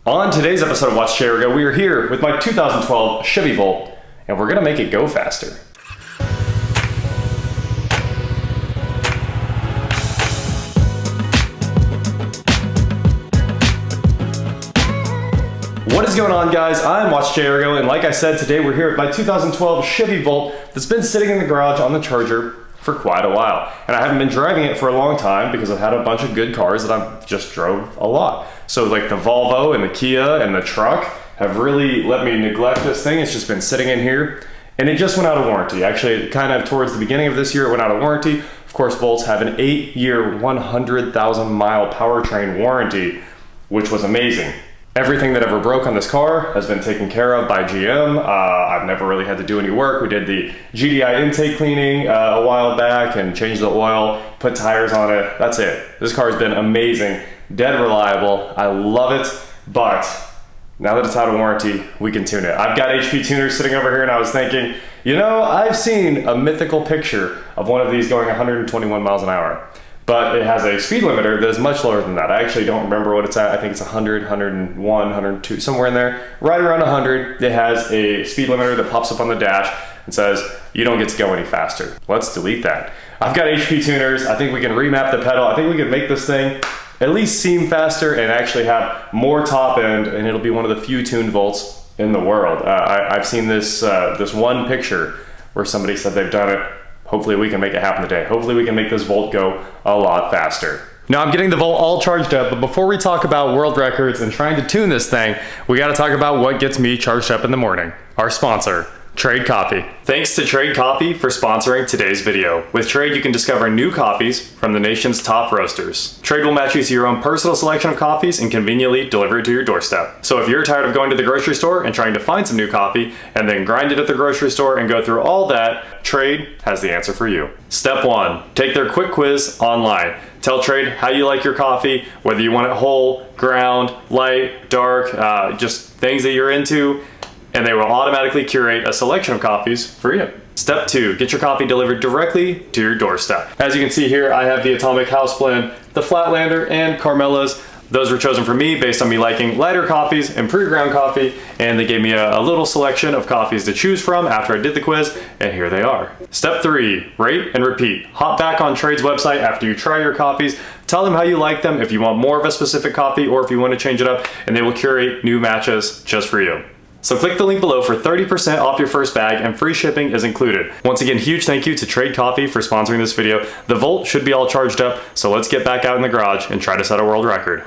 On today's episode of Watch Chair Go, we are here with my 2012 Chevy Volt, and we're gonna make it go faster. What is going on, guys? I'm Watch Chair Go, and like I said, today we're here with my 2012 Chevy Volt that's been sitting in the garage on the charger for quite a while. And I haven't been driving it for a long time because I've had a bunch of good cars that I've just drove a lot. So like the Volvo and the Kia and the truck have really let me neglect this thing. It's just been sitting in here and it just went out of warranty. Actually, kind of towards the beginning of this year, it went out of warranty. Of course, Volts have an 8-year, 100,000 mile powertrain warranty, which was amazing. Everything that ever broke on this car has been taken care of by GM. I've never really had to do any work. We did the GDI intake cleaning a while back and changed the oil, put tires on it. That's it. This car has been amazing, dead reliable. I love it, but now that it's out of warranty, we can tune it. I've got HP tuners sitting over here and I was thinking, you know, I've seen a mythical picture of one of these going 121 miles an hour. But it has a speed limiter that is much lower than that. I actually don't remember what it's at. I think it's 100, 101, 102, somewhere in there. Right around 100, it has a speed limiter that pops up on the dash and says, you don't get to go any faster. Let's delete that. I've got HP tuners. I think we can remap the pedal. I think we can make this thing at least seem faster and actually have more top end, and it'll be one of the few tuned Volts in the world. I've seen this one picture where somebody said they've done it. Hopefully we can make it happen today. Hopefully we can make this Volt go a lot faster. Now I'm getting the Volt all charged up, but before we talk about world records and trying to tune this thing, we gotta talk about what gets me charged up in the morning. Our sponsor, Trade Coffee. Thanks to Trade Coffee for sponsoring today's video. With Trade, you can discover new coffees from the nation's top roasters. Trade will match you to your own personal selection of coffees and conveniently deliver it to your doorstep. So if you're tired of going to the grocery store and trying to find some new coffee and then grind it at the grocery store and go through all that, Trade has the answer for you. Step 1, take their quick quiz online. Tell Trade how you like your coffee, whether you want it whole, ground, light, dark, just things that you're into, and they will automatically curate a selection of coffees for you. Step 2, get your coffee delivered directly to your doorstep. As you can see here, I have the Atomic House Blend, the Flatlander, and Carmela's. Those were chosen for me based on me liking lighter coffees and pre-ground coffee, and they gave me a little selection of coffees to choose from after I did the quiz, and here they are. Step 3, rate and repeat. Hop back on Trade's website after you try your coffees, tell them how you like them, if you want more of a specific coffee or if you want to change it up, and they will curate new matches just for you. So click the link below for 30% off your first bag, and free shipping is included. Once again, huge thank you to Trade Coffee for sponsoring this video. The Volt should be all charged up, so let's get back out in the garage and try to set a world record.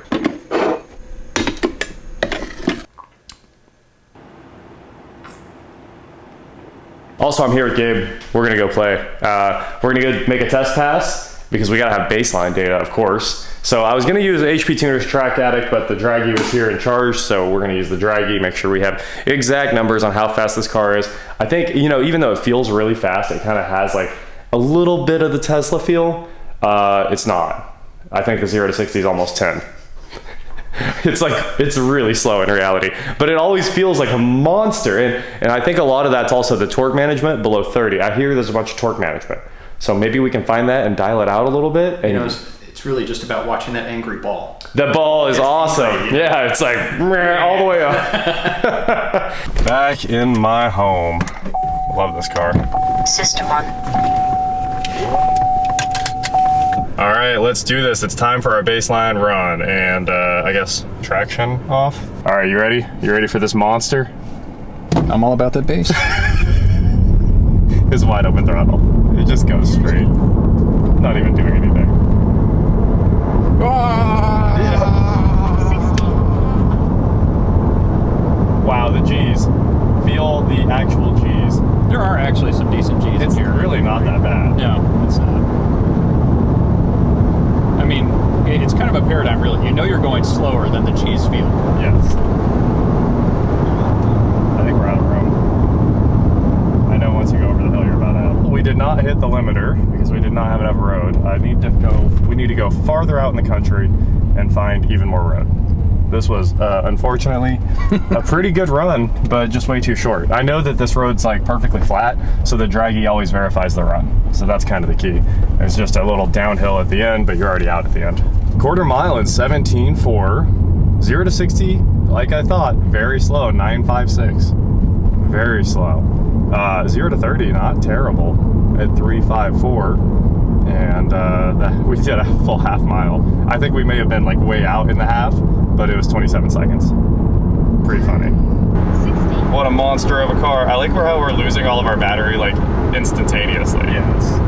Also, I'm here with Gabe. We're gonna go play. We're gonna go make a test pass because we gotta have baseline data, of course. So I was gonna use HP Tuner's Track Addict, but the Draggy was here in charge, so we're gonna use the Draggy, make sure we have exact numbers on how fast this car is. I think, you know, even though it feels really fast, it kind of has like a little bit of the Tesla feel. It's not. I think the 0 to 60 is almost 10. It's really slow in reality, but it always feels like a monster. And I think a lot of that's also the torque management below 30. I hear there's a bunch of torque management. So maybe we can find that and dial it out a little bit. And you know, it's really just about watching that angry ball. That ball is awesome. Angry. Yeah, it's like all the way up. Back in my home. Love this car. System on. All right, let's do this. It's time for our baseline run, and I guess traction off. All right, you ready? You ready for this monster? I'm all about that bass. It's wide open throttle. It just goes straight. Not even doing anything. Yeah. Wow, the G's. Feel the actual G's. There are actually some decent G's in here. It's really not that bad. No, it's not. I mean, it's kind of a paradigm, really. You know you're going slower than the G's feel. Yes. I think we're out of room. I know once you go over the hill, you're about out. We did not hit the limiter because we did not have enough road. We need to go farther out in the country and find even more road. This was, unfortunately, a pretty good run, but just way too short. I know that this road's like perfectly flat, so the Draggy always verifies the run. So that's kind of the key. There's just a little downhill at the end, but you're already out at the end. Quarter mile in 17.4, 0 to 60, like I thought, very slow, 956. Very slow. 0 to 30, not terrible, at 354. And we did a full half mile. I think we may have been like way out in the half, but it was 27 seconds. Pretty funny. 60. What a monster of a car. I like how we're losing all of our battery like instantaneously. Yes.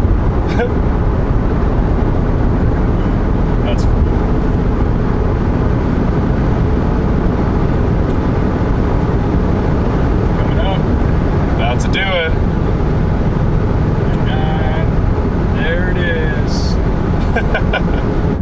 That's coming up. About to do it. And there it is.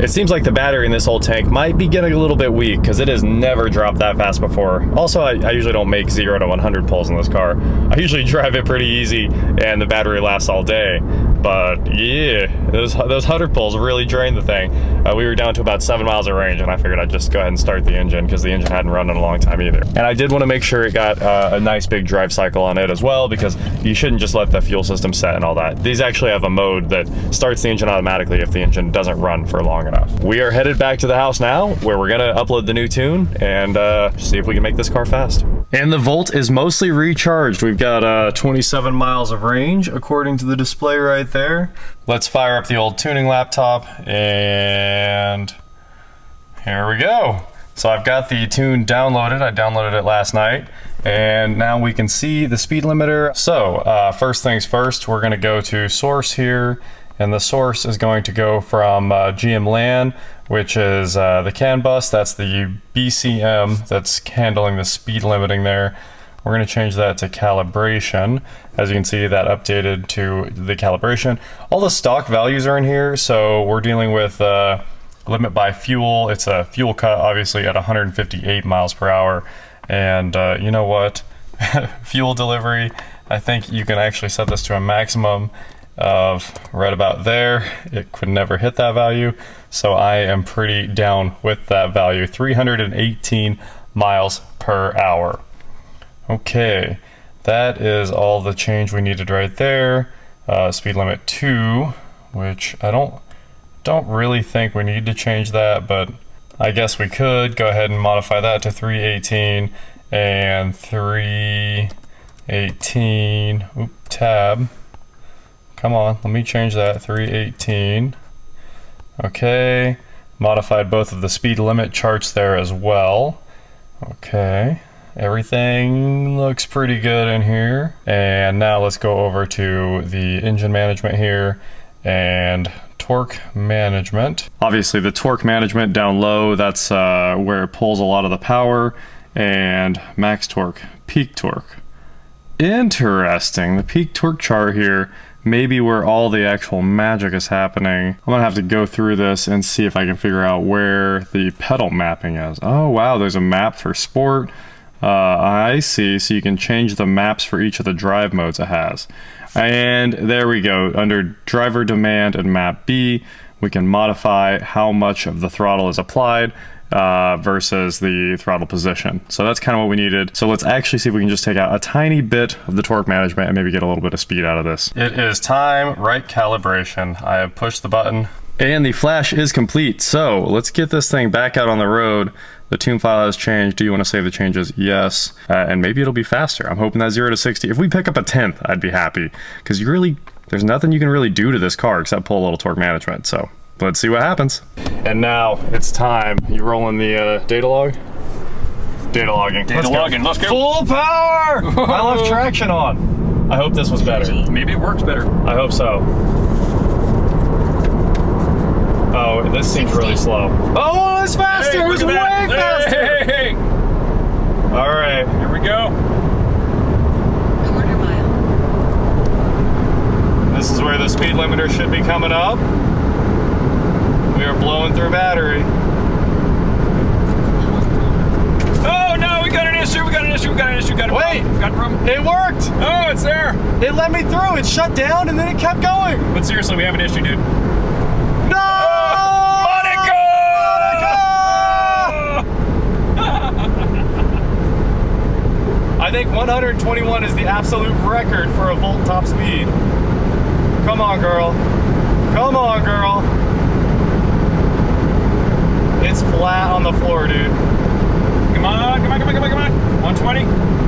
It seems like the battery in this whole tank might be getting a little bit weak because it has never dropped that fast before. Also, I usually don't make 0 to 100 pulls in this car. I usually drive it pretty easy and the battery lasts all day. But yeah, those 100 pulls really drained the thing. We were down to about 7 miles of range, and I figured I'd just go ahead and start the engine because the engine hadn't run in a long time either. And I did want to make sure it got a nice big drive cycle on it as well, because you shouldn't just let the fuel system set and all that. These actually have a mode that starts the engine automatically if the engine doesn't run for long enough. We are headed back to the house now, where we're gonna upload the new tune and see if we can make this car fast. And the Volt is mostly recharged. We've got 27 miles of range according to the display right there. Let's fire up the old tuning laptop, and here we go. So I've got the tune downloaded. I downloaded it last night, and now we can see the speed limiter. So first things first, we're gonna go to source here, and the source is going to go from GM LAN, which is the CAN bus. That's the BCM that's handling the speed limiting there. We're going to change that to calibration. As you can see, that updated to the calibration. All the stock values are in here, so we're dealing with limit by fuel. It's a fuel cut, obviously, at 158 miles per hour. And you know what? Fuel delivery, I think you can actually set this to a maximum of right about there. It could never hit that value, so I am pretty down with that value. 318 miles per hour. Okay, that is all the change we needed right there. Speed limit 2, which I don't really think we need to change that, but I guess we could go ahead and modify that to 318 and 318. Oop, tab. Come on, let me change that, 318. Okay, modified both of the speed limit charts there as well. Okay, everything looks pretty good in here. And now let's go over to the engine management here and torque management. Obviously the torque management down low, that's where it pulls a lot of the power, and max torque, peak torque. Interesting, the peak torque chart here maybe where all the actual magic is happening. I'm gonna have to go through this and see if I can figure out where the pedal mapping is. Oh wow, there's a map for sport. I see, so you can change the maps for each of the drive modes it has. And there we go, under driver demand and map B, we can modify how much of the throttle is applied versus the throttle position. So that's kind of what we needed. So let's actually see if we can just take out a tiny bit of the torque management and maybe get a little bit of speed out of this. It is time, right calibration. I have pushed the button and the flash is complete. So let's get this thing back out on the road. The tune file has changed. Do you want to save the changes? Yes. And maybe it'll be faster. I'm hoping that 0 to 60. If we pick up a 10th, I'd be happy, because there's nothing you can really do to this car except pull a little torque management. So let's see what happens. And now it's time. You rolling the data log? Data logging. Data logging. Let's go. Full power! I left traction on. I hope this was better. Maybe it works better. I hope so. Oh, this seems really slow. Oh, it's faster! Hey, it was way faster! Hey. All right. Here we go. Quarter mile. This is where the speed limiter should be coming up. We are blowing through battery. Oh no, we got an issue, we got an issue, we got an issue, got a Wait. problem. Got a problem. It worked! Oh, it's there. It let me through. It shut down and then it kept going. But seriously, we have an issue, dude. No! Monica! I think 121 is the absolute record for a Volt top speed. Come on, girl. Come on, girl. It's flat on the floor, dude. Come on, come on, come on, come on, come on. 120.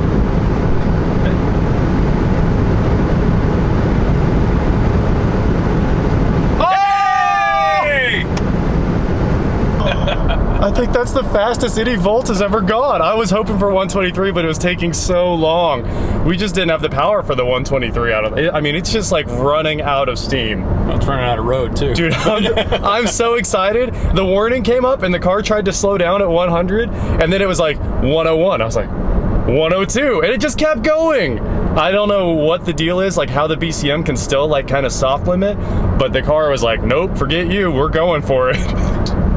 I think that's the fastest any Volt has ever gone. I was hoping for 123, but it was taking so long. We just didn't have the power for the 123 out of it. I mean, it's just like running out of steam. Well, it's running out of road too. Dude, I'm so excited. The warning came up and the car tried to slow down at 100 and then it was like 101. I was like, 102, and it just kept going. I don't know what the deal is, like how the BCM can still like kind of soft limit, but the car was like, nope, forget you, we're going for it.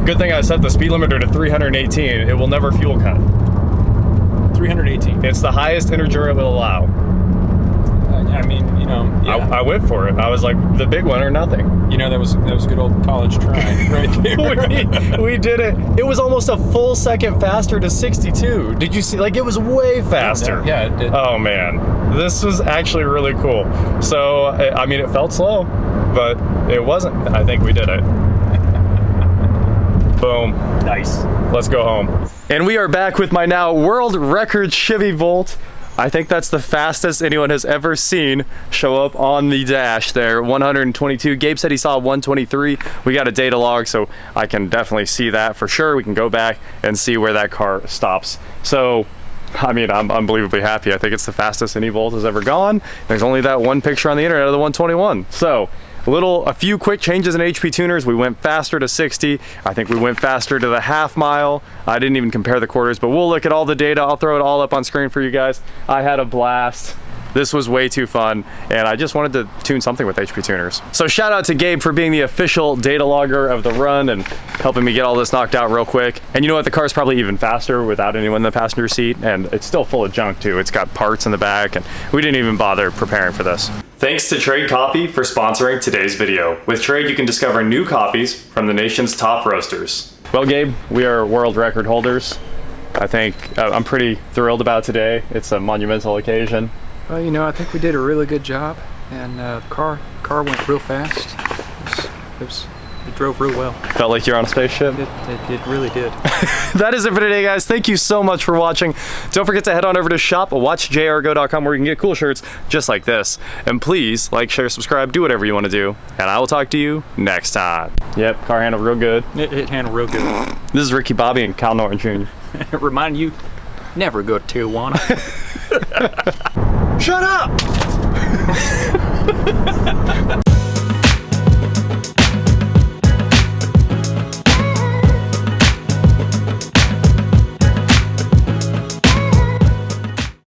Good thing I set the speed limiter to 318. It will never fuel cut. 318. It's the highest integer it will allow. I mean, you know, yeah. I went for it. I was like, the big one or nothing. You know, that was a good old college try right there. we did it. It was almost a full second faster to 62. Did you see? Like, it was way faster. Yeah, it did. Oh man, this was actually really cool. So, I mean, it felt slow, but it wasn't. I think we did it. Boom. Nice. Let's go home. And we are back with my now world record Chevy Volt. I think that's the fastest anyone has ever seen show up on the dash there, 122. Gabe said he saw 123. We got a data log, so I can definitely see that for sure. We can go back and see where that car stops. So, I mean, I'm unbelievably happy. I think it's the fastest any Volt has ever gone. There's only that one picture on the internet of the 121. So, a few quick changes in HP tuners. We went faster to 60. I think we went faster to the half mile. I didn't even compare the quarters, but we'll look at all the data. I'll throw it all up on screen for you guys. I had a blast. This was way too fun, and I just wanted to tune something with HP tuners. So shout out to Gabe for being the official data logger of the run and helping me get all this knocked out real quick. And you know what, the car's probably even faster without anyone in the passenger seat, and it's still full of junk too. It's got parts in the back, and we didn't even bother preparing for this. Thanks to Trade Coffee for sponsoring today's video. With Trade, you can discover new coffees from the nation's top roasters. Well, Gabe, we are world record holders. I think I'm pretty thrilled about today. It's a monumental occasion. Well, you know, I think we did a really good job, and the car went real fast. It drove real well. Felt like you're on a spaceship? It really did. That is it for today, guys. Thank you so much for watching. Don't forget to head on over to shop.watchjrgo.com where you can get cool shirts just like this. And please like, share, subscribe, do whatever you want to do. And I will talk to you next time. Yep, car handled real good. It handled real good. This is Ricky Bobby and Kyle Norton Jr. Remind you, never go to Tijuana. Shut up!